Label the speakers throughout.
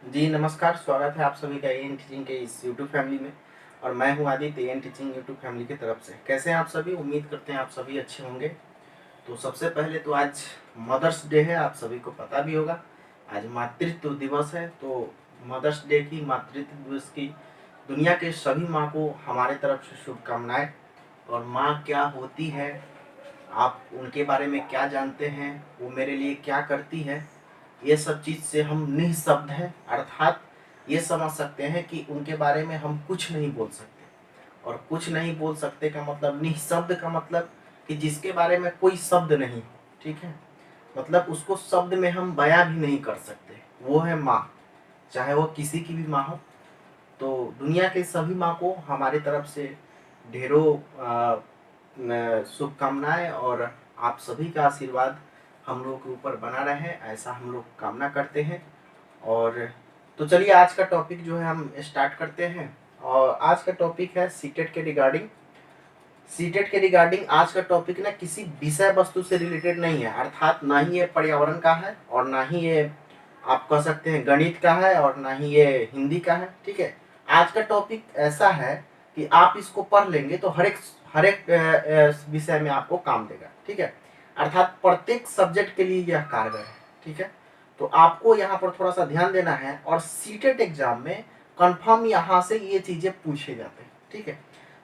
Speaker 1: जी नमस्कार, स्वागत है आप सभी का एएन टीचिंग के इस यूट्यूब फैमिली में। और मैं हूं Aditya, AN teaching YouTube family की तरफ से। कैसे हैं आप सभी? उम्मीद करते हैं आप सभी अच्छे होंगे। तो सबसे पहले तो आज मदर्स डे है, आप सभी को पता भी होगा। आज मातृत्व दिवस है, तो मदर्स डे की, मातृत्व दिवस की दुनिया के सभी माँ को हमारे तरफ से शुभकामनाएं। और माँ क्या होती है, आप उनके बारे में क्या जानते हैं, वो मेरे लिए क्या करती है, ये सब चीज़ से हम निःशब्द हैं। अर्थात ये समझ सकते हैं कि उनके बारे में हम कुछ नहीं बोल सकते। और कुछ नहीं बोल सकते का मतलब, निःशब्द का मतलब कि जिसके बारे में कोई शब्द नहीं, ठीक है, मतलब उसको शब्द में हम बयां भी नहीं कर सकते, वो है माँ। चाहे वो किसी की भी माँ हो। तो दुनिया के सभी माँ को हमारी तरफ से ढेरों शुभकामनाएं। और आप सभी का आशीर्वाद हम लोग के ऊपर बना रहे, ऐसा हम लोग कामना करते हैं। और तो चलिए आज का टॉपिक जो है हम स्टार्ट करते हैं। और आज का टॉपिक है सीटेट के रिगार्डिंग। सीटेट के रिगार्डिंग आज का टॉपिक ना किसी विषय वस्तु से रिलेटेड नहीं है, अर्थात ना ही ये पर्यावरण का है और ना ही ये आप कह सकते हैं गणित का है और ना ही ये हिंदी का है, ठीक है। आज का टॉपिक ऐसा है कि आप इसको पढ़ लेंगे तो हर एक विषय में आपको काम देगा, ठीक है। अर्थात प्रत्येक सब्जेक्ट के लिए यह कारगर है, ठीक है। तो आपको यहाँ पर थोड़ा सा ध्यान देना है। और सीटेट एग्जाम में कंफर्म यहाँ से ये चीजें पूछे जाते हैं, ठीक है।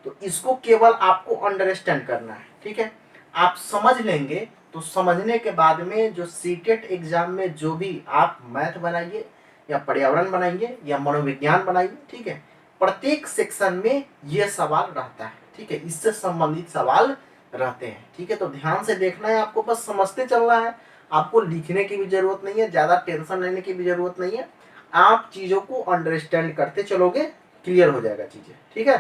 Speaker 1: तो इसको केवल आपको अंडरस्टैंड करना है, ठीक है। आप समझ लेंगे तो समझने के बाद में जो सीटेट एग्जाम में जो भी आप मैथ बनाइए या पर्यावरण बनाइए या मनोविज्ञान बनाइए, ठीक है, प्रत्येक सेक्शन में ये सवाल रहता है, ठीक है, इससे संबंधित सवाल रहते हैं, ठीक है। तो ध्यान से देखना है आपको, बस समझते चलना है। आपको लिखने की भी जरूरत नहीं है, ज्यादा टेंशन लेने की भी जरूरत नहीं है। आप चीजों को अंडरस्टैंड करते चलोगे, क्लियर हो जाएगा चीजें, ठीक है।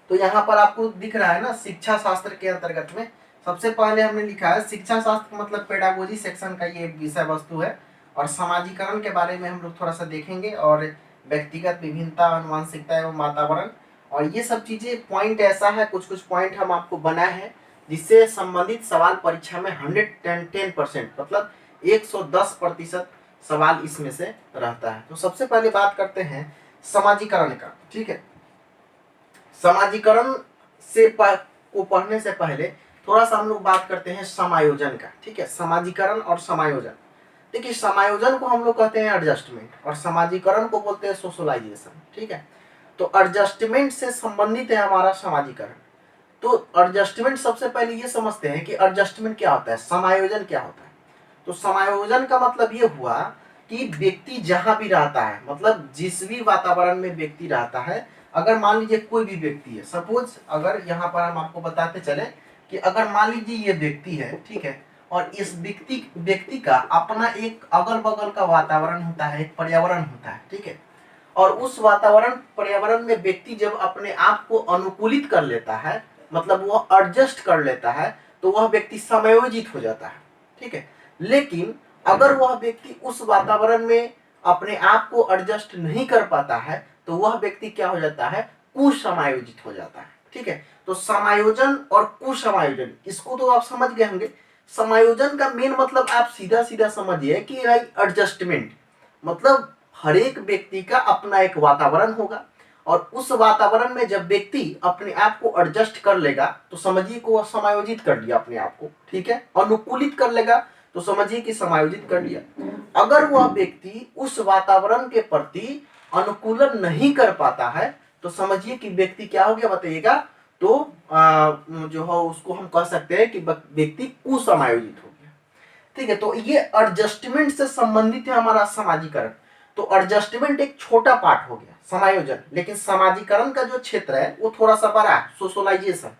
Speaker 1: तो यहाँ पर आपको दिख रहा है ना, शिक्षा शास्त्र के अंतर्गत में सबसे पहले हमने लिखा है शिक्षा शास्त्र मतलब पेडागोजी सेक्शन का ये विषय वस्तु है। और समाजीकरण के बारे में हम लोग थोड़ा सा देखेंगे, और व्यक्तिगत विभिन्नता, आनुवंशिकता एवं वातावरण, और ये सब चीजें पॉइंट ऐसा है, कुछ कुछ पॉइंट हम आपको बनाए हैं जिससे संबंधित सवाल परीक्षा में 110% मतलब 110% सवाल इसमें से रहता है। तो सबसे पहले बात करते हैं समाजीकरण का, ठीक है। समाजीकरण को पढ़ने से पहले थोड़ा सा हम लोग बात करते हैं समायोजन का, ठीक है। समाजीकरण और समायोजन, देखिए समायोजन को हम लोग कहते हैं एडजस्टमेंट और समाजीकरण को बोलते हैं सोशलाइजेशन, ठीक है। तो एडजस्टमेंट से संबंधित है हमारा समाजीकरण। तो एडजस्टमेंट सबसे पहले ये समझते हैं कि एडजस्टमेंट क्या होता है, समायोजन क्या होता है। तो समायोजन का मतलब ये हुआ कि व्यक्ति जहां भी रहता है, मतलब जिस भी वातावरण में व्यक्ति रहता है, अगर मान लीजिए कोई भी व्यक्ति है, सपोज अगर यहाँ पर हम आपको बताते चले कि अगर मान लीजिए ये व्यक्ति है, ठीक है, और इस व्यक्ति का अपना एक अगल बगल का वातावरण होता है, एक पर्यावरण होता है, ठीक है। और उस वातावरण पर्यावरण में व्यक्ति जब अपने आप को अनुकूलित कर लेता है, मतलब वो एडजस्ट कर लेता है, तो वह व्यक्ति समायोजित हो जाता है, ठीक है। लेकिन अगर वह व्यक्ति उस वातावरण में अपने आप को एडजस्ट नहीं कर पाता है, तो वह व्यक्ति क्या हो जाता है, कुसमायोजित हो जाता है, ठीक है। तो समायोजन और कुसमायोजन, इसको तो आप समझ गए होंगे। समायोजन का मेन मतलब आप सीधा सीधा समझिए कि एडजस्टमेंट, मतलब हर एक व्यक्ति का अपना एक वातावरण होगा, और उस वातावरण में जब व्यक्ति अपने आप को एडजस्ट कर लेगा तो समझिए को वह समायोजित कर लिया अपने आप को, ठीक है। अनुकूलित कर लेगा तो समझिए कि समायोजित कर लिया। अगर वह व्यक्ति उस वातावरण के प्रति अनुकूलन नहीं कर पाता है तो समझिए कि व्यक्ति क्या हो गया, बताइएगा। तो जो है उसको हम कह सकते हैं कि व्यक्ति कुसमायोजित हो गया, ठीक है। तो ये एडजस्टमेंट से संबंधित है हमारा समाजीकरण। तो एडजस्टमेंट एक छोटा पार्ट हो गया समायोजन, लेकिन समाजीकरण का जो क्षेत्र है वो थोड़ा सा बड़ा है, सोशलाइजेशन।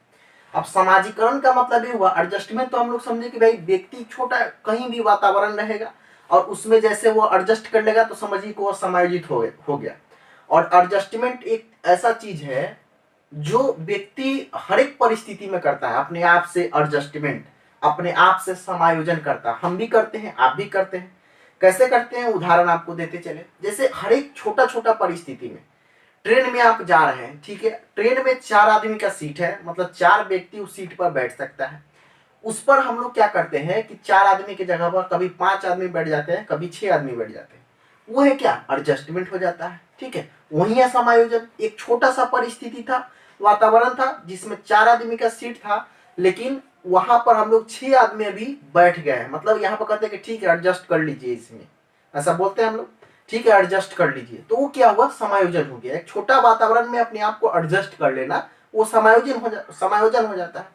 Speaker 1: अब समाजीकरण का मतलब ये हुआ, एडजस्टमेंट तो हम लोग समझे कि भाई व्यक्ति छोटा कहीं भी वातावरण रहेगा और उसमें जैसे वो एडजस्ट कर लेगा तो समझिए कि वो समायोजित हो गया। और एडजस्टमेंट एक ऐसा चीज है जो व्यक्ति हर एक परिस्थिति में करता है, अपने आप से एडजस्टमेंट, अपने आप से समायोजन करता है। हम भी करते हैं, आप भी करते हैं। कैसे करते हैं, उदाहरण आपको देते चले। जैसे हर एक छोटा छोटा परिस्थिति में, ट्रेन में आप जा रहे हैं, ठीक है, ट्रेन में 4 आदमी का सीट है, मतलब 4 व्यक्ति उस सीट पर बैठ सकता है। उस पर हम लोग क्या करते हैं कि 4 आदमी की जगह पर कभी 5 आदमी बैठ जाते हैं, कभी 6 आदमी बैठ जाते हैं। वो है क्या, एडजस्टमेंट हो जाता है। ठीक है, वही है समायोजन। एक छोटा सा परिस्थिति था, वातावरण था जिसमें 4 आदमी का सीट था, लेकिन वहां पर हम लोग 6 आदमी अभी बैठ गए हैं। मतलब यहाँ पर कहते हैं कि ठीक है एडजस्ट कर लीजिए, इसमें ऐसा बोलते हैं हम लोग, ठीक है एडजस्ट कर लीजिए। तो वो क्या हुआ, समायोजन हो गया। एक छोटा वातावरण में अपने आप को एडजस्ट कर लेना, वो समायोजन हो जाता है।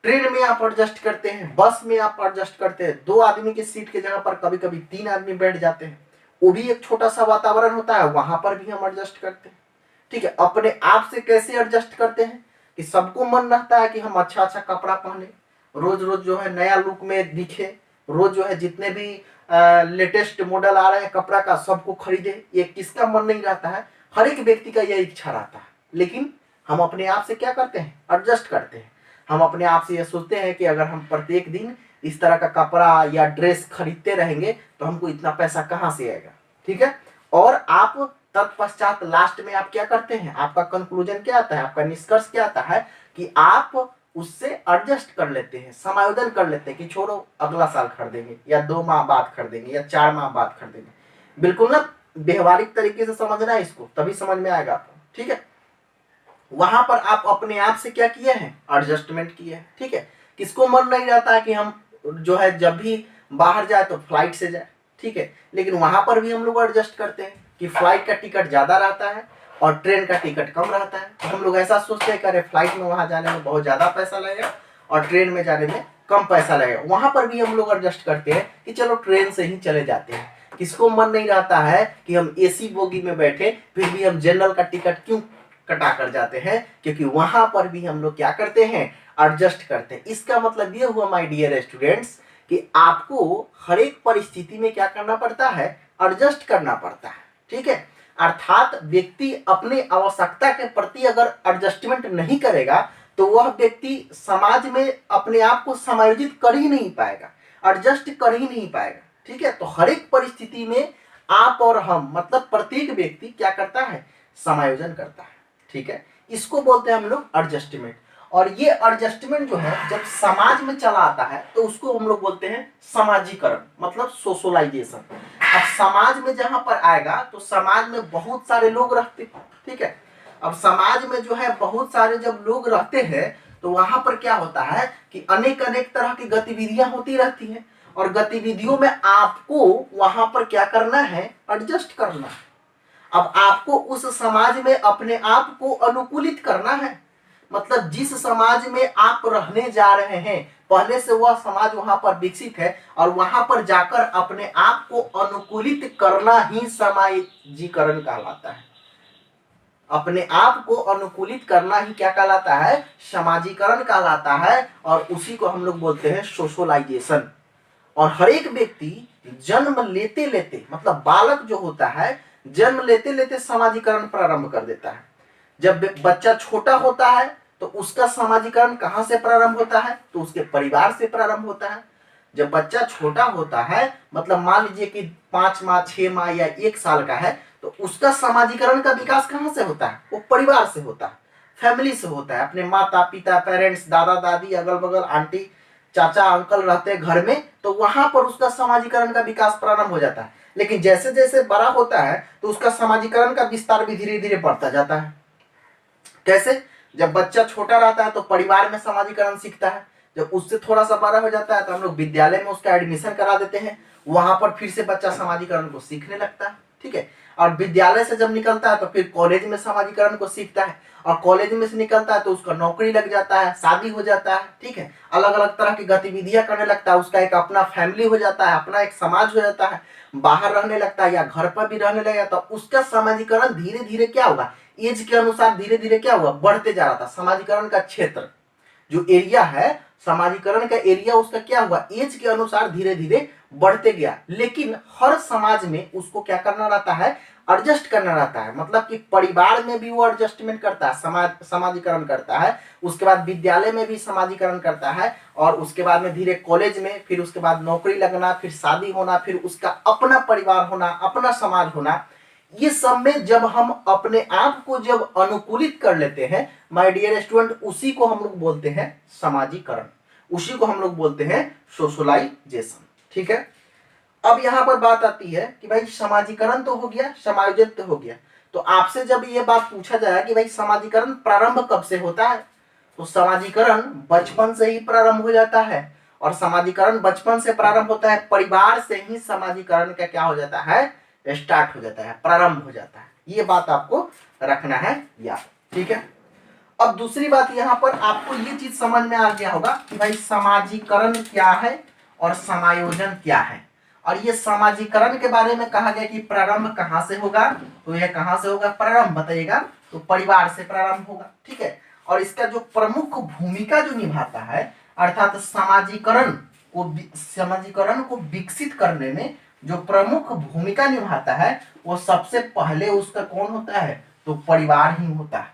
Speaker 1: ट्रेन में आप एडजस्ट करते हैं, बस में आप एडजस्ट करते हैं, 2 आदमी की सीट की जगह पर कभी कभी 3 आदमी बैठ जाते हैं, वो भी एक छोटा सा वातावरण होता है, वहां पर भी हम एडजस्ट करते हैं। ठीक है, अपने आप से कैसे एडजस्ट करते हैं कि सबको मन रहता है कि हम अच्छा अच्छा कपड़ा पहने, रोज रोज जो है नया लुक में दिखे, रोज जो है जितने भी लेटेस्ट मॉडल आ रहे हैं कपड़ा का सबको खरीदे। ये किसका मन नहीं रहता है, हर एक व्यक्ति का यह इच्छा रहता है। लेकिन हम अपने आप से क्या करते हैं, एडजस्ट करते हैं। हम अपने आप से ये सोचते हैं कि अगर हम प्रत्येक दिन इस तरह का कपड़ा या ड्रेस खरीदते रहेंगे तो हमको इतना पैसा कहाँ से आएगा। ठीक है, और आप तत्पश्चात लास्ट में आप क्या करते हैं, आपका कंक्लूजन क्या आता है, आपका निष्कर्ष क्या आता है कि आप उससे एडजस्ट कर लेते हैं, समायोजन कर लेते हैं कि छोड़ो अगला साल खरीदेंगे, या 2 माह बाद खरीदेंगे, या 4 माह बाद खरीदेंगे। बिल्कुल ना, व्यवहारिक तरीके से समझना है इसको, तभी समझ में आएगा आपको। ठीक है, वहां पर आप अपने आप से क्या किए हैं, एडजस्टमेंट किए हैं। ठीक है, किसको मन नहीं रहता है कि हम जो है जब भी बाहर जाए तो फ्लाइट से जाए। ठीक है, लेकिन वहां पर भी हम लोग एडजस्ट करते हैं कि फ्लाइट का टिकट ज्यादा रहता है और ट्रेन का टिकट कम रहता है। तो हम लोग ऐसा सोचते हैं कि अरे फ्लाइट में वहां जाने में बहुत ज्यादा पैसा लगेगा और ट्रेन में जाने में कम पैसा लगेगा। वहां पर भी हम लोग एडजस्ट करते हैं कि चलो ट्रेन से ही चले जाते हैं। किसको मन नहीं रहता है कि हम एसी बोगी में बैठे, फिर भी हम जनरल का टिकट क्यों कटा कर जाते हैं, क्योंकि वहां पर भी हम लोग क्या करते हैं, एडजस्ट करते हैं। इसका मतलब ये हुआ माय डियर स्टूडेंट्स कि आपको हर एक परिस्थिति में क्या करना पड़ता है, एडजस्ट करना पड़ता है। ठीक है, अर्थात व्यक्ति अपनी आवश्यकता के प्रति अगर एडजस्टमेंट नहीं करेगा तो वह व्यक्ति समाज में अपने आप को समायोजित कर ही नहीं पाएगा, एडजस्ट कर ही नहीं पाएगा। ठीक है, तो हर एक परिस्थिति में आप और हम मतलब प्रत्येक व्यक्ति क्या करता है, समायोजन करता है। ठीक है, इसको बोलते हैं हम लोग एडजस्टमेंट। और ये एडजस्टमेंट जो है जब समाज में चला आता है तो उसको हम लोग बोलते हैं समाजीकरण, मतलब सोशलाइजेशन। अब समाज में जहां पर आएगा तो समाज में बहुत सारे लोग रहते। ठीक है, अब समाज में जो है बहुत सारे जब लोग रहते हैं तो वहां पर क्या होता है कि अनेक अनेक तरह की गतिविधियां होती रहती हैं, और गतिविधियों में आपको वहां पर क्या करना है, एडजस्ट करना है। अब आपको उस समाज में अपने आप को अनुकूलित करना है। मतलब जिस समाज में आप रहने जा रहे हैं पहले से वह समाज वहां पर विकसित है, और वहां पर जाकर अपने आप को अनुकूलित करना ही समाजीकरण कहलाता है। अपने आप को अनुकूलित करना ही क्या कहलाता है, समाजीकरण कहलाता है, और उसी को हम लोग बोलते हैं सोशलाइजेशन। और हर एक व्यक्ति जन्म लेते लेते मतलब बालक जो होता है जन्म लेते लेते समाजीकरण प्रारंभ कर देता है। जब बच्चा छोटा होता है तो उसका समाजीकरण कहां से प्रारंभ होता है, तो उसके परिवार से प्रारंभ होता है। जब बच्चा छोटा होता है मतलब मान लीजिए कि 5 माह 6 माह या 1 साल का है, तो उसका समाजीकरण का विकास कहां से होता है, वो परिवार से होता है, फैमिली से होता है। अपने माता पिता, पेरेंट्स, दादा दादी, अगल बगल आंटी चाचा अंकल रहते हैं घर में, तो वहां पर उसका समाजीकरण का विकास प्रारंभ हो जाता है। लेकिन जैसे जैसे बड़ा होता है तो उसका समाजीकरण का विस्तार भी धीरे धीरे बढ़ता जाता है। कैसे, जब बच्चा छोटा रहता है तो परिवार में समाजीकरण सीखता है, जब उससे थोड़ा सा बड़ा हो जाता है तो हम लोग विद्यालय में उसका एडमिशन करा देते हैं, वहां पर फिर से बच्चा समाजीकरण को सीखने लगता है। ठीक है, और विद्यालय से जब निकलता है तो फिर कॉलेज में समाजीकरण को सीखता है, और कॉलेज में से निकलता है तो उसका नौकरी लग जाता है, शादी हो जाता है। ठीक है, अलग अलग तरह की गतिविधियां करने लगता है, उसका एक अपना फैमिली हो जाता है, अपना एक समाज हो जाता है, बाहर रहने लगता है या घर पर भी रहने लगेगा, तो उसका समाजीकरण धीरे धीरे क्या होगा, एज के अनुसार धीरे धीरे क्या हुआ, बढ़ते जा रहा था। समाजीकरण का क्षेत्र जो एरिया है, समाजीकरण का एरिया उसका क्या हुआ, एज के अनुसार धीरे धीरे बढ़ते गया। लेकिन हर समाज में उसको क्या करना रहता है, एडजस्ट करना रहता है। मतलब कि परिवार में भी वो एडजस्टमेंट करता है, समाजीकरण करता है, उसके बाद विद्यालय में भी समाजीकरण करता है, और उसके बाद में धीरे कॉलेज में, फिर उसके बाद नौकरी लगना, फिर शादी होना, फिर उसका अपना परिवार होना, अपना समाज होना। ये सब में जब हम अपने आप को जब अनुकूलित कर लेते हैं माय डियर स्टूडेंट, उसी को हम लोग बोलते हैं समाजीकरण, उसी को हम लोग बोलते हैं सोशलाइजेशन। ठीक है, अब यहाँ पर बात आती है कि भाई समाजीकरण तो हो गया, समायोजन तो हो गया, तो आपसे जब ये बात पूछा जाए कि भाई समाजीकरण प्रारंभ कब से होता है, तो समाजीकरण बचपन से ही प्रारंभ हो जाता है। और समाजीकरण बचपन से प्रारंभ होता है, परिवार से ही समाजीकरण का क्या हो जाता है, स्टार्ट हो जाता है, प्रारंभ हो जाता है। ये बात आपको रखना है याद, ठीक है। अब दूसरी बात यहाँ पर आपको ये चीज समझ में आ गया होगा कि भाई समाजीकरण क्या है और समायोजन क्या है। और ये समाजीकरण के बारे में कहा गया कि प्रारंभ कहाँ से होगा, तो यह कहाँ से होगा, प्रारंभ बताइएगा तो परिवार से प्रारंभ होगा, ठीक है। और इसका जो प्रमुख भूमिका जो निभाता है, अर्थात समाजीकरण को विकसित करने में जो प्रमुख भूमिका निभाता है, वो सबसे पहले उसका कौन होता है, तो परिवार ही होता है,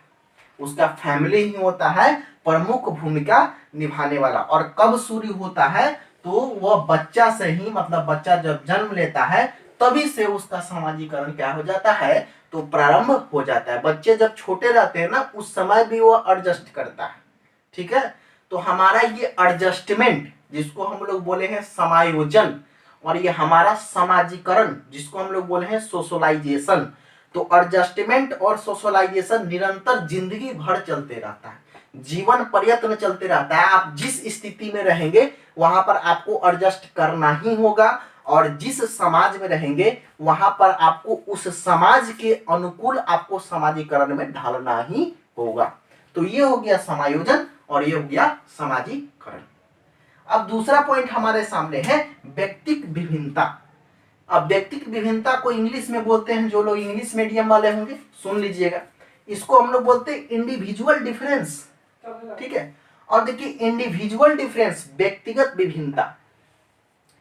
Speaker 1: उसका फैमिली ही होता है प्रमुख भूमिका निभाने वाला। और कब शुरू होता है, तो वह बच्चा से ही, मतलब बच्चा जब जन्म लेता है तभी से उसका समाजीकरण क्या हो जाता है, तो प्रारंभ हो जाता है। बच्चे जब छोटे रहते हैं ना, उस समय भी वो एडजस्ट करता है, ठीक है। तो हमारा ये एडजस्टमेंट जिसको हम लोग बोले हैं समायोजन, और ये हमारा समाजीकरण जिसको हम लोग बोले हैं सोशलाइजेशन, तो एडजस्टमेंट और सोशलाइजेशन निरंतर जिंदगी भर चलते रहता है, जीवन पर्यंत चलते रहता है। आप जिस स्थिति में रहेंगे वहां पर आपको एडजस्ट करना ही होगा, और जिस समाज में रहेंगे वहां पर आपको उस समाज के अनुकूल आपको समाजीकरण में ढालना ही होगा। तो ये हो गया समायोजन और ये हो गया समाजीकरण। अब दूसरा पॉइंट हमारे सामने है व्यक्तिक विभिन्नता। अब व्यक्तिक विभिन्नता को इंग्लिश में बोलते हैं, जो लोग इंग्लिश मीडियम वाले होंगे सुन लीजिएगा, इसको हम लोग बोलते हैं इंडिविजुअल डिफरेंस, ठीक है। और देखिए इंडिविजुअल डिफरेंस, व्यक्तिगत विभिन्नता,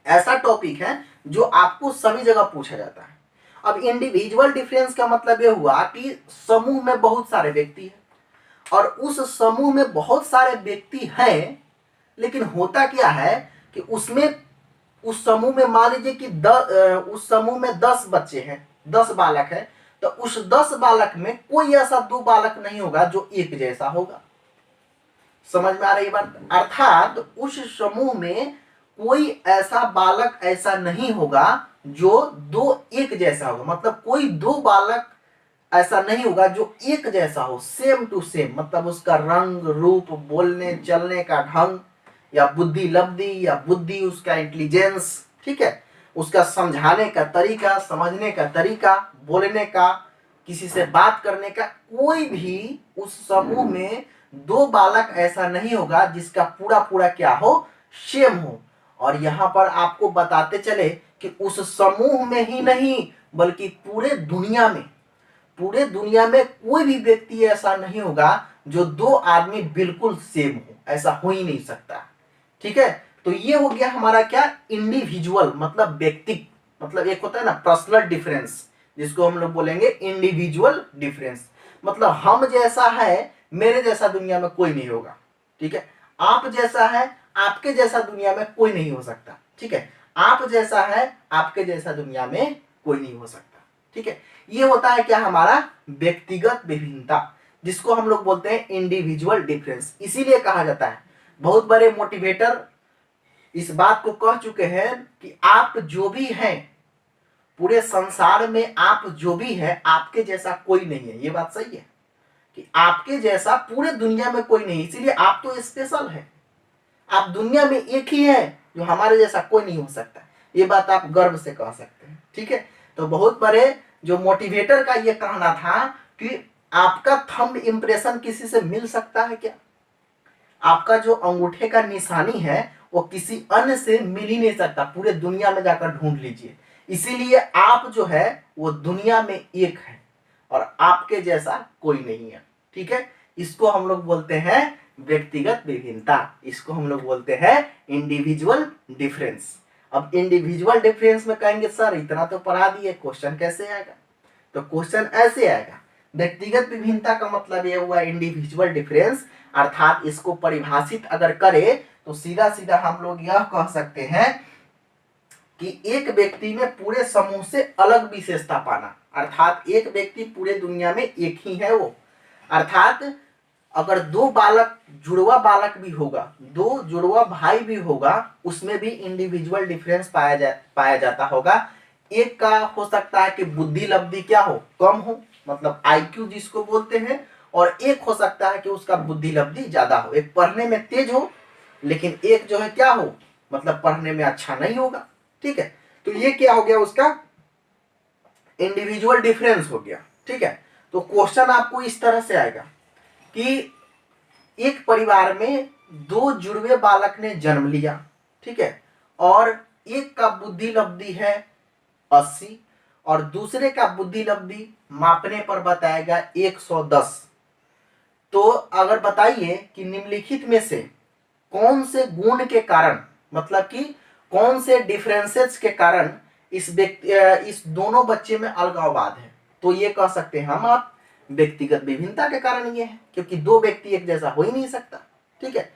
Speaker 1: ऐसा टॉपिक है जो आपको सभी जगह पूछा जाता है। अब इंडिविजुअल डिफरेंस का मतलब यह हुआ कि समूह में बहुत सारे व्यक्ति हैं, और उस समूह में बहुत सारे व्यक्ति हैं, लेकिन होता क्या है कि उसमें, उस समूह में मान लीजिए कि उस समूह में 10 बच्चे हैं, 10 बालक हैं, तो उस 10 बालक में कोई ऐसा 2 बालक नहीं होगा जो एक जैसा होगा। समझ में आ रही बात, अर्थात उस समूह में कोई ऐसा बालक ऐसा नहीं होगा जो 2 एक जैसा होगा, मतलब कोई 2 बालक ऐसा नहीं होगा जो एक जैसा हो, सेम टू सेम, मतलब उसका रंग रूप, बोलने चलने का ढंग, या बुद्धि लब्धि, या बुद्धि उसका इंटेलिजेंस, ठीक है, उसका समझाने का तरीका, समझने का तरीका, बोलने का, किसी से बात करने का, कोई भी उस समूह में 2 बालक ऐसा नहीं होगा जिसका पूरा पूरा क्या हो, सेम हो। और यहाँ पर आपको बताते चले कि उस समूह में ही नहीं बल्कि पूरे दुनिया में, पूरे दुनिया में कोई भी व्यक्ति ऐसा नहीं होगा जो 2 आदमी बिल्कुल सेम हो, ऐसा हो ही नहीं सकता, ठीक है। तो ये हो गया हमारा क्या, इंडिविजुअल, मतलब व्यक्ति, मतलब एक होता है ना पर्सनल डिफरेंस, जिसको हम लोग बोलेंगे इंडिविजुअल डिफरेंस, मतलब हम जैसा है मेरे जैसा दुनिया में कोई नहीं होगा, ठीक है। आप जैसा है आपके जैसा दुनिया में कोई नहीं हो सकता, ठीक है। आप जैसा है आपके जैसा दुनिया में कोई नहीं हो सकता, ठीक है। ये होता है क्या, हमारा व्यक्तिगत विभिन्नता, जिसको हम लोग बोलते हैं इंडिविजुअल डिफरेंस। इसीलिए कहा जाता है, बहुत बड़े मोटिवेटर इस बात को कह चुके हैं कि आप जो भी हैं पूरे संसार में, आप जो भी है आपके जैसा कोई नहीं है। ये बात सही है कि आपके जैसा पूरे दुनिया में कोई नहीं, इसीलिए आप तो स्पेशल है, आप दुनिया में एक ही है, जो हमारे जैसा कोई नहीं हो सकता। ये बात आप गर्व से कह सकते हैं, ठीक है। तो बहुत बड़े जो मोटिवेटर का ये कहना था कि आपका थंब इंप्रेशन किसी से मिल सकता है क्या, आपका जो अंगूठे का निशानी है वो किसी अन्य से मिल ही नहीं सकता, पूरे दुनिया में जाकर ढूंढ लीजिए। इसीलिए आप जो है वो दुनिया में एक है और आपके जैसा कोई नहीं है, ठीक है। इसको हम लोग बोलते हैं व्यक्तिगत विभिन्नता, इसको हम लोग बोलते हैं इंडिविजुअल डिफरेंस। अब इंडिविजुअल डिफरेंस में कहेंगे सर इतना तो पढ़ा दिए, क्वेश्चन कैसे आएगा, तो क्वेश्चन ऐसे आएगा, व्यक्तिगत विभिन्नता का मतलब ये हुआ इंडिविजुअल डिफरेंस, अर्थात इसको परिभाषित अगर करें तो सीधा सीधा हम लोग यह कह सकते हैं कि एक व्यक्ति में पूरे समूह से अलग विशेषता पाना, अर्थात एक व्यक्ति पूरे दुनिया में एक ही है वो, अर्थात अगर दो बालक जुड़वा बालक भी होगा, दो जुड़वा भाई भी होगा, उसमें भी इंडिविजुअल डिफरेंस पाया जाता होगा। एक का हो सकता है कि बुद्धि लब्धि क्या हो, कम हो, मतलब आईक्यू जिसको बोलते हैं, और एक हो सकता है कि उसका बुद्धि लब्धि ज्यादा हो। एक पढ़ने में तेज हो, लेकिन एक जो है क्या हो, मतलब पढ़ने में अच्छा नहीं होगा। ठीक है, तो ये क्या हो गया, उसका इंडिविजुअल डिफरेंस हो गया। ठीक है, तो क्वेश्चन आपको इस तरह से आएगा कि एक परिवार में दो जुड़वे बालक ने जन्म लिया, ठीक है, और एक का बुद्धि लब्धि है 80 और दूसरे का बुद्धि लब्धि मापने पर बताएगा 110। तो अगर बताइए कि निम्नलिखित में से कौन से गुण के कारण, मतलब कि कौन से डिफरेंसेस के कारण इस दोनों बच्चे में अलगाववाद है, तो ये कह सकते हैं हम आप व्यक्तिगत विभिन्नता के कारण ये है, क्योंकि दो व्यक्ति एक जैसा हो ही नहीं सकता। ठीक है,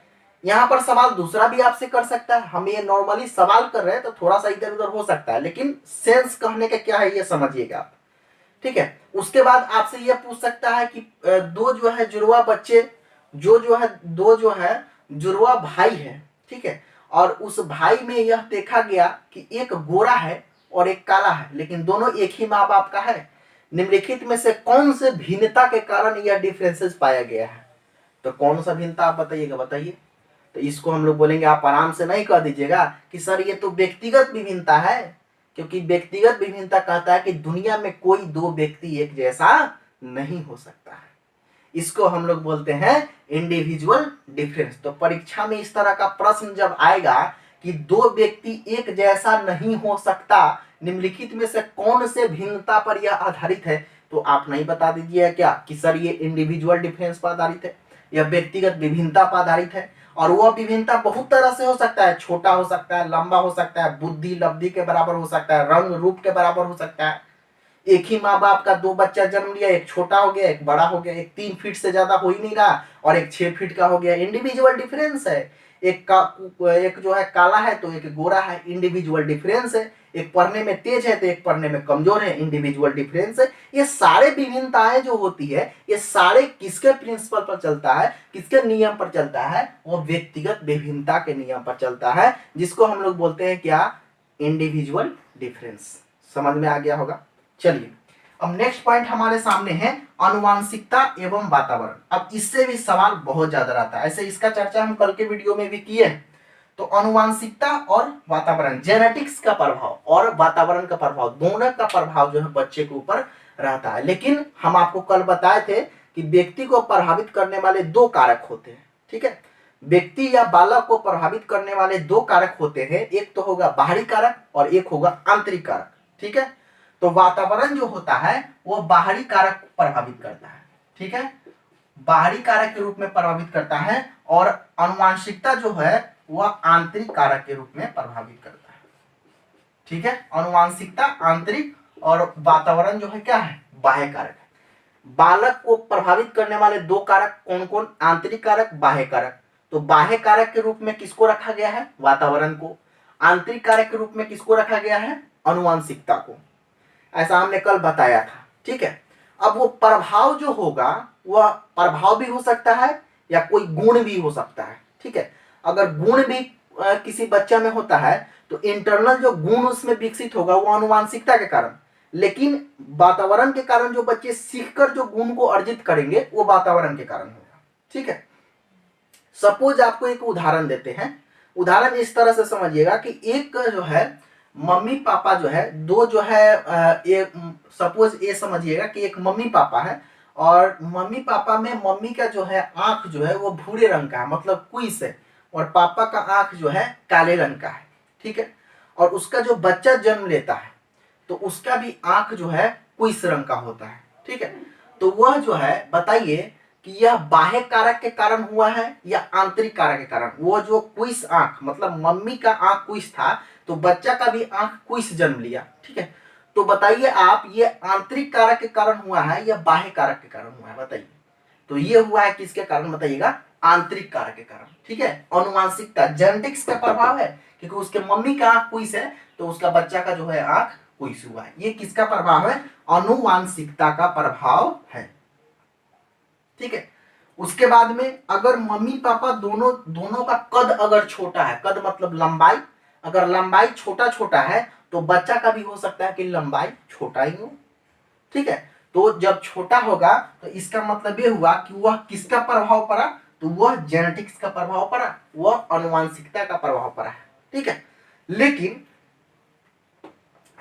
Speaker 1: यहां पर सवाल दूसरा भी आपसे कर सकता है, हम ये नॉर्मली सवाल कर रहे हैं तो थोड़ा सा इधर उधर हो सकता है, लेकिन सेंस कहने का क्या है ये समझिएगा आप। ठीक है, उसके बाद आपसे यह पूछ सकता है कि दो जो है जुड़वा बच्चे, जो है दो जो है जुड़वा भाई है, ठीक है, और उस भाई में यह देखा गया कि एक गोरा है और एक काला है, लेकिन दोनों एक ही माँ बाप का है। निम्नलिखित में से कौन से भिन्नता के कारण यह डिफरेंसेस पाया गया है, तो कौन सा भिन्नता आप बताइएगा, बताइए। तो इसको हम लोग बोलेंगे, आप आराम से नहीं कह दीजिएगा कि सर ये तो व्यक्तिगत विभिन्नता है, क्योंकि व्यक्तिगत विभिन्नता कहता है कि दुनिया में कोई दो व्यक्ति एक जैसा नहीं हो सकता है, इसको हम लोग बोलते हैं इंडिविजुअल डिफरेंस। तो परीक्षा में इस तरह का प्रश्न जब आएगा कि दो व्यक्ति एक जैसा नहीं हो सकता, निम्नलिखित में से कौन से भिन्नता पर यह आधारित है, तो आप नहीं बता दीजिएगा क्या कि सर ये इंडिविजुअल डिफरेंस पर आधारित है, यह व्यक्तिगत विभिन्नता पर आधारित है। और वह विभिन्नता बहुत तरह से हो सकता है, छोटा हो सकता है, लंबा हो सकता है, बुद्धि लब्धि के बराबर हो सकता है, रंग रूप के बराबर हो सकता है। एक ही माँ बाप का दो बच्चा जन्म लिया, एक छोटा हो गया एक बड़ा हो गया, एक 3 फीट से ज्यादा हो ही नहीं रहा और एक 6 फीट का हो गया, इंडिविजुअल डिफरेंस है। एक जो है काला है तो एक गोरा है, इंडिविजुअल डिफरेंस है। एक पढ़ने में तेज है तो एक पढ़ने में कमजोर है, इंडिविजुअल डिफरेंस है। ये सारे विभिन्नताएं जो होती है, ये सारे किसके प्रिंसिपल पर चलता है, किसके नियम पर चलता है, वो व्यक्तिगत विभिन्नता के नियम पर चलता है, जिसको हम लोग बोलते हैं क्या, इंडिविजुअल डिफरेंस। समझ में आ गया होगा। चलिए, अब नेक्स्ट पॉइंट हमारे सामने है आनुवांशिकता एवं वातावरण। अब इससे भी सवाल बहुत ज्यादा रहता है, ऐसे इसका चर्चा हम कल के वीडियो में भी किए हैं। तो आनुवांशिकता और वातावरण, जेनेटिक्स का प्रभाव और वातावरण का प्रभाव, दोनों का प्रभाव जो है बच्चे के ऊपर रहता है। लेकिन हम आपको कल बताए थे कि व्यक्ति को प्रभावित करने वाले दो कारक होते हैं। ठीक है, व्यक्ति या बालक को प्रभावित करने वाले दो कारक होते हैं, एक तो होगा बाहरी कारक और एक होगा आंतरिक कारक। ठीक है, तो वातावरण जो होता है वो बाहरी कारक को प्रभावित करता है। ठीक है, बाहरी कारक के रूप में प्रभावित करता है, और आनुवांशिकता जो है वह आंतरिक कारक के रूप में प्रभावित करता है। ठीक है, आनुवांशिकता आंतरिक और वातावरण जो है क्या है, बाह्य कारक है। बालक को प्रभावित करने वाले दो कारक कौन कौन, आंतरिक कारक, बाह्य कारक। तो बाह्य कारक के रूप में किसको रखा गया है, वातावरण को। आंतरिक कारक के रूप में किसको रखा गया है, आनुवांशिकता को। ऐसा हमने कल बताया था। ठीक है, अब वो प्रभाव जो होगा वह प्रभाव भी हो सकता है या कोई गुण भी हो सकता है। ठीक है, अगर गुण भी किसी बच्चा में होता है तो इंटरनल जो गुण उसमें विकसित होगा वो आनुवांशिकता के कारण, लेकिन वातावरण के कारण जो बच्चे सीखकर जो गुण को अर्जित करेंगे वो वातावरण के कारण होगा। ठीक है, सपोज आपको एक उदाहरण देते हैं। उदाहरण इस तरह से समझिएगा कि एक जो है मम्मी पापा जो है, दो जो है एक सपोज ये समझिएगा कि एक मम्मी पापा है, और मम्मी पापा में मम्मी का जो है आंख जो है वो भूरे रंग का है, मतलब क्विस है, और पापा का आंख जो है काले रंग का है। ठीक है, और उसका जो बच्चा जन्म लेता है तो उसका भी आंख जो है क्विस रंग का होता है। ठीक है, तो वह जो है बताइए कि यह बाह्य कारक के कारण हुआ है या आंतरिक कारक के कारण। वो जो क्विस आंख, मतलब मम्मी का आंख क्विस था तो बच्चा का भी आंख क्विस जन्म लिया। ठीक है, तो बताइए आप ये आंतरिक कारक के कारण हुआ है या बाह्य कारक के कारण हुआ है, बताइए। तो ये हुआ है किसके कारण, बताइएगा, आंतरिक कारक के कारण। ठीक है, आनुवांशिकता, जेनेटिक्स का प्रभाव है, क्योंकि उसके मम्मी का आंख क्विस है तो उसका बच्चा का जो है आंख क्विस हुआ है। ये किसका प्रभाव है, आनुवांशिकता का प्रभाव है। ठीक है, उसके बाद में अगर मम्मी पापा दोनों दोनों का कद अगर छोटा है, कद मतलब लंबाई, अगर लंबाई छोटा छोटा है तो बच्चा का भी हो सकता है कि लंबाई छोटा ही हो। ठीक है, तो जब छोटा होगा तो इसका मतलब ये हुआ कि वह किसका प्रभाव पड़ा, तो वह जेनेटिक्स का प्रभाव पड़ा, वह अनुवांशिकता का प्रभाव पड़ा है। ठीक है, लेकिन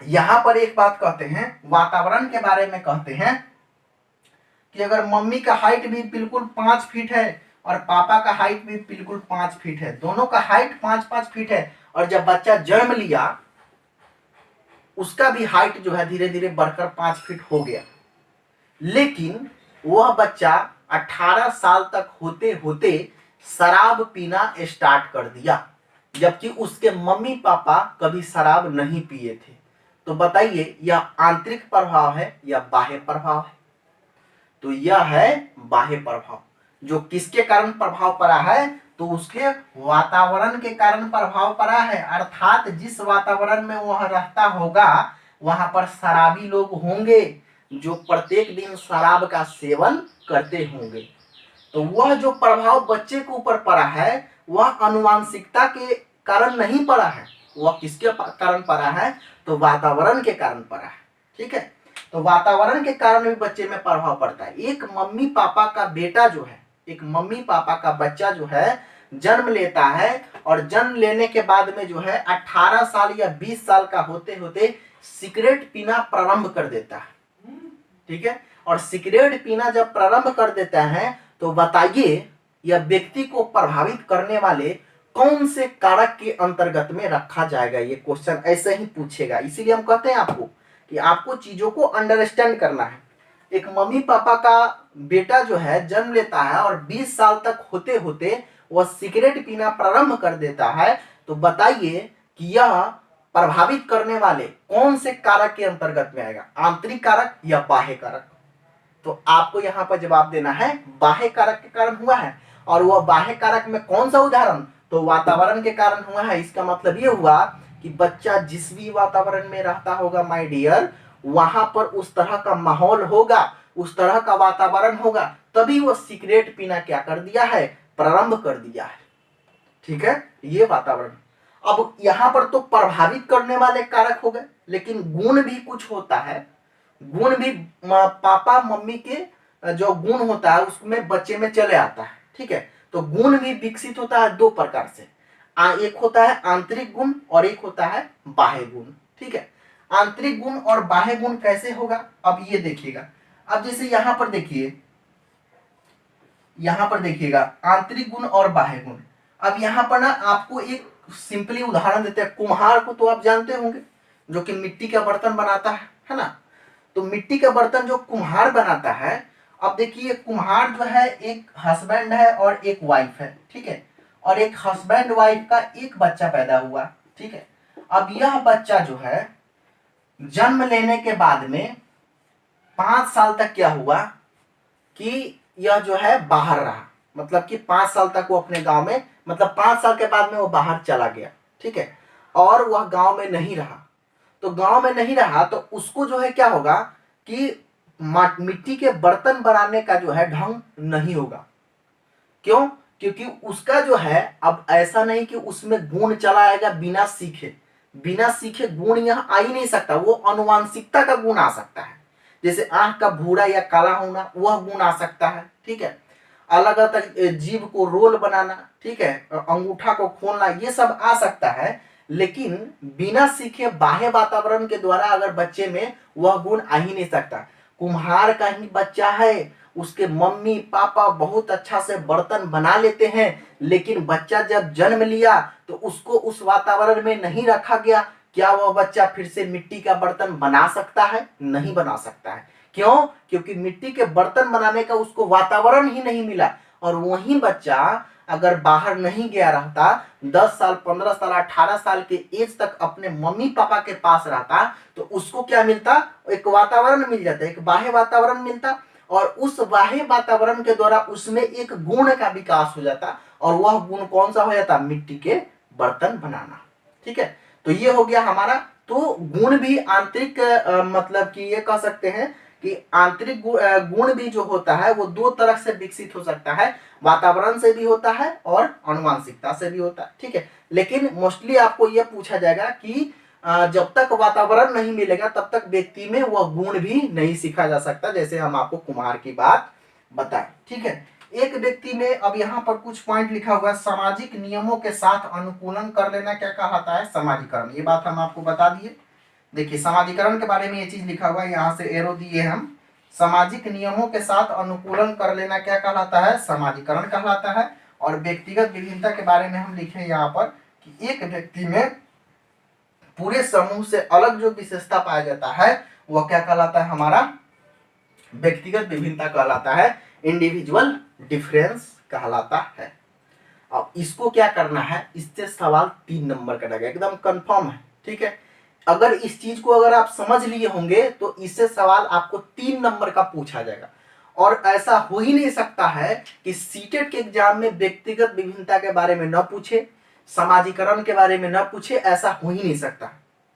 Speaker 1: यहां पर एक बात कहते हैं, वातावरण के बारे में कहते हैं कि अगर मम्मी का हाइट भी बिल्कुल 5 फीट है और पापा का हाइट भी बिल्कुल 5 फीट है, दोनों का हाइट 5-5 फीट है, और जब बच्चा जन्म लिया उसका भी हाइट जो है धीरे धीरे बढ़कर 5 फीट हो गया, लेकिन वह बच्चा 18 साल तक होते होते शराब पीना स्टार्ट कर दिया, जबकि उसके मम्मी पापा कभी शराब नहीं पिए थे। तो बताइए यह आंतरिक प्रभाव है या बाह्य प्रभाव है? तो यह है बाह्य प्रभाव। जो किसके कारण प्रभाव पड़ा है, तो उसके वातावरण के कारण प्रभाव पड़ा है, अर्थात जिस वातावरण में वह रहता होगा वहां पर शराबी लोग होंगे जो प्रत्येक दिन शराब का सेवन करते होंगे। तो वह जो प्रभाव बच्चे के ऊपर पड़ा है वह अनुवांशिकता के कारण नहीं पड़ा है, वह किसके कारण पड़ा है, तो वातावरण के कारण पड़ा है। ठीक है, तो वातावरण के कारण भी बच्चे में प्रभाव पड़ता है। एक मम्मी पापा का बेटा जो है, एक मम्मी पापा का बच्चा जो है जन्म लेता है और जन्म लेने के बाद में जो है 18 साल या 20 साल का होते होते सिगरेट पीना प्रारंभ कर देता है। ठीक है, और सिगरेट पीना जब प्रारंभ कर देता है तो बताइए यह व्यक्ति को प्रभावित करने वाले कौन से कारक के अंतर्गत में रखा जाएगा। ये क्वेश्चन ऐसे ही पूछेगा, इसीलिए हम कहते हैं आपको कि आपको चीजों को अंडरस्टैंड करना है। एक मम्मी पापा का बेटा जो है जन्म लेता है और 20 साल तक होते होते वह सिगरेट पीना प्रारंभ कर देता है, तो बताइए कि यह प्रभावित करने वाले कौन से कारक के अंतर्गत में आएगा, आंतरिक कारक या बाह्य कारक? तो आपको यहां पर जवाब देना है बाह्य कारक के कारण हुआ है। और वह बाह्य कारक में कौन सा उदाहरण, तो वातावरण के कारण हुआ है। इसका मतलब यह हुआ कि बच्चा जिस भी वातावरण में रहता होगा माय डियर, वहां पर उस तरह का माहौल होगा, उस तरह का वातावरण होगा, तभी वो सिगरेट पीना क्या कर दिया है, प्रारंभ कर दिया है। ठीक है, ये वातावरण। अब यहां पर तो प्रभावित करने वाले कारक हो गए, लेकिन गुण भी कुछ होता है। गुण भी पापा मम्मी के जो गुण होता है उसमें बच्चे में चले आता है। ठीक है, तो गुण भी विकसित होता है दो प्रकार से, एक होता है आंतरिक गुण और एक होता है बाह्य गुण। ठीक है, आंतरिक गुण और बाह्य गुण कैसे होगा, अब ये देखिएगा। अब जैसे यहां पर देखिए, यहां पर देखिएगा आंतरिक गुण और बाह्य गुण। अब यहां पर ना आपको एक सिंपली उदाहरण देते हैं। कुम्हार को तो आप जानते होंगे, जो कि मिट्टी का बर्तन बनाता है ना। तो मिट्टी का बर्तन जो कुम्हार बनाता है, अब देखिए कुम्हार जो है एक हस्बैंड है और एक वाइफ है। ठीक है, और एक हस्बैंड वाइफ का एक बच्चा पैदा हुआ। ठीक है, अब यह बच्चा जो है जन्म लेने के बाद में 5 साल तक क्या हुआ कि यह जो है बाहर रहा, मतलब कि 5 साल तक वो अपने गांव में, मतलब 5 साल के बाद में वो बाहर चला गया। ठीक है, और वह गांव में नहीं रहा। तो गांव में नहीं रहा तो उसको जो है क्या होगा कि मिट्टी के बर्तन बनाने का जो है ढंग नहीं होगा। क्यों? क्योंकि उसका जो है अब ऐसा नहीं कि उसमें गुण चला आएगा बिना सीखे, बिना सीखे गुण यहाँ आ ही नहीं सकता। वो अनुवांशिकता का गुण आ सकता है, जैसे आंख का भूरा या काला होना, वह गुण आ सकता है। ठीक है, अलग अलग जीभ को रोल बनाना, ठीक है, अंगूठा को खोलना, ये सब आ सकता है। लेकिन बिना सीखे बाह्य वातावरण के द्वारा अगर बच्चे में वह गुण आ ही नहीं सकता। कुम्हार का ही बच्चा है, उसके मम्मी पापा बहुत अच्छा से बर्तन बना लेते हैं, लेकिन बच्चा जब जन्म लिया तो उसको उस वातावरण में नहीं रखा गया। क्या वह बच्चा फिर से मिट्टी का बर्तन बना सकता है? नहीं बना सकता है। क्यों? क्योंकि मिट्टी के बर्तन बनाने का उसको वातावरण ही नहीं मिला। और वही बच्चा अगर बाहर नहीं गया रहता, 10 साल 15 साल 18 साल के एज तक अपने मम्मी पापा के पास रहता, तो उसको क्या मिलता, एक वातावरण मिल जाता, एक बाह्य वातावरण मिलता, और उस बाह्य वातावरण के द्वारा उसमें एक गुण का विकास हो जाता। और वह गुण कौन सा हो जाता, मिट्टी के बर्तन बनाना। ठीक है, तो ये हो गया हमारा। तो गुण भी आंतरिक मतलब कि ये कह सकते हैं कि आंतरिक गुण भी जो होता है वो दो तरह से विकसित हो सकता है, वातावरण से भी होता है और आनुवंशिकता से भी होता है, ठीक है। लेकिन मोस्टली आपको यह पूछा जाएगा कि जब तक वातावरण नहीं मिलेगा तब तक व्यक्ति में वह गुण भी नहीं सीखा जा सकता, जैसे हम आपको कुम्हार की बात बताएं, ठीक है। एक व्यक्ति में अब यहाँ पर कुछ पॉइंट लिखा हुआ है, सामाजिक नियमों के साथ अनुकूलन कर लेना क्या कहलाता है, समाजीकरण। ये बात हम आपको बता दिए। देखिए समाजीकरण के बारे में ये चीज लिखा हुआ है, यहाँ से एरो दिए हम। सामाजिक नियमों के साथ अनुकूलन कर लेना क्या कहलाता है, समाजीकरण कहलाता है। और व्यक्तिगत विभिन्नता के बारे में हम लिखे यहाँ पर कि एक व्यक्ति में पूरे समूह से अलग जो विशेषता पाया जाता है वह क्या कहलाता है, हमारा व्यक्तिगत विभिन्नता कहलाता है, इंडिविजुअल डिफरेंस कहलाता है। अब इसको क्या करना है, इससे सवाल 3 नंबर का लगेगा, एकदम कंफर्म है, ठीक है। अगर इस चीज को अगर आप समझ लिए होंगे तो इससे सवाल आपको 3 नंबर का पूछा जाएगा। और ऐसा हो ही नहीं सकता है कि सीटेट के एग्जाम में व्यक्तिगत विभिन्नता के बारे में न पूछे, समाजीकरण के बारे में न पूछे, ऐसा हो ही नहीं सकता,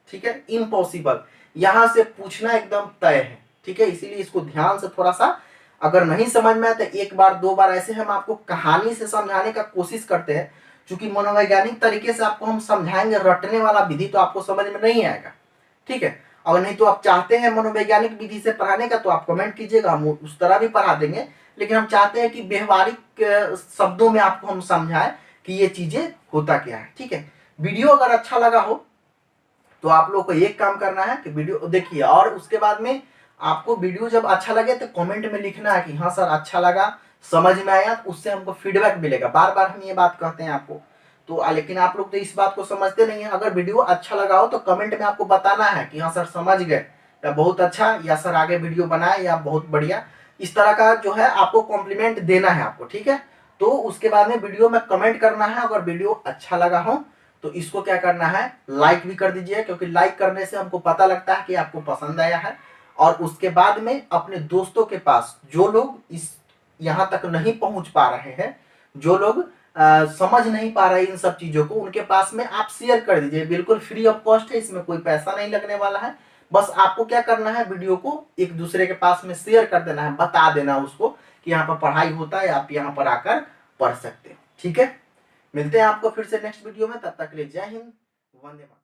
Speaker 1: ठीक है, इम्पॉसिबल। यहां से पूछना एकदम तय है, ठीक है। इसीलिए इसको ध्यान से थोड़ा सा, अगर नहीं समझ में आए तो एक बार 2 बार ऐसे हम आपको कहानी से समझाने का कोशिश करते हैं, क्योंकि मनोवैज्ञानिक तरीके से आपको हम समझाएंगे, रटने वाला विधि तो आपको समझ में नहीं आएगा, ठीक है। अगर नहीं तो आप चाहते हैं मनोवैज्ञानिक विधि से पढ़ाने का तो आप कमेंट कीजिएगा, हम उस तरह भी पढ़ा देंगे। लेकिन हम चाहते हैं कि व्यवहारिक शब्दों में आपको हम समझाएं कि ये चीजें होता क्या है, ठीक है। वीडियो अगर अच्छा लगा हो तो आप लोग को एक काम करना है कि वीडियो देखिए, और उसके बाद में आपको वीडियो जब अच्छा लगे तो कमेंट में लिखना है कि हाँ सर अच्छा लगा, समझ में आया, उससे हमको फीडबैक मिलेगा। बार बार हम ये बात कहते हैं आपको, तो लेकिन आप लोग तो इस बात को समझते नहीं है। अगर वीडियो अच्छा लगा हो तो कमेंट में आपको बताना है कि हाँ सर समझ गए, या बहुत अच्छा, या सर आगे वीडियो बनाए, या बहुत बढ़िया। इस तरह का जो है आपको कॉम्प्लीमेंट देना है आपको, ठीक है। तो उसके बाद में वीडियो में कमेंट करना है। अगर वीडियो अच्छा लगा हो तो इसको क्या करना है, लाइक भी कर दीजिए, क्योंकि लाइक करने से हमको पता लगता है कि आपको पसंद आया है। और उसके बाद में अपने दोस्तों के पास, जो लोग इस यहाँ तक नहीं पहुंच पा रहे हैं, जो लोग समझ नहीं पा रहे इन सब चीजों को, उनके पास में आप शेयर कर दीजिए, बिल्कुल फ्री ऑफ कॉस्ट है, इसमें कोई पैसा नहीं लगने वाला है। बस आपको क्या करना है, वीडियो को एक दूसरे के पास में शेयर कर देना है, बता देना उसको कि यहाँ पर पढ़ाई होता है, आप यहाँ पर आकर पढ़ सकते हैं, ठीक है। मिलते हैं आपको फिर से नेक्स्ट वीडियो में, तब तक के लिए जय हिंद, वंदे मातरम।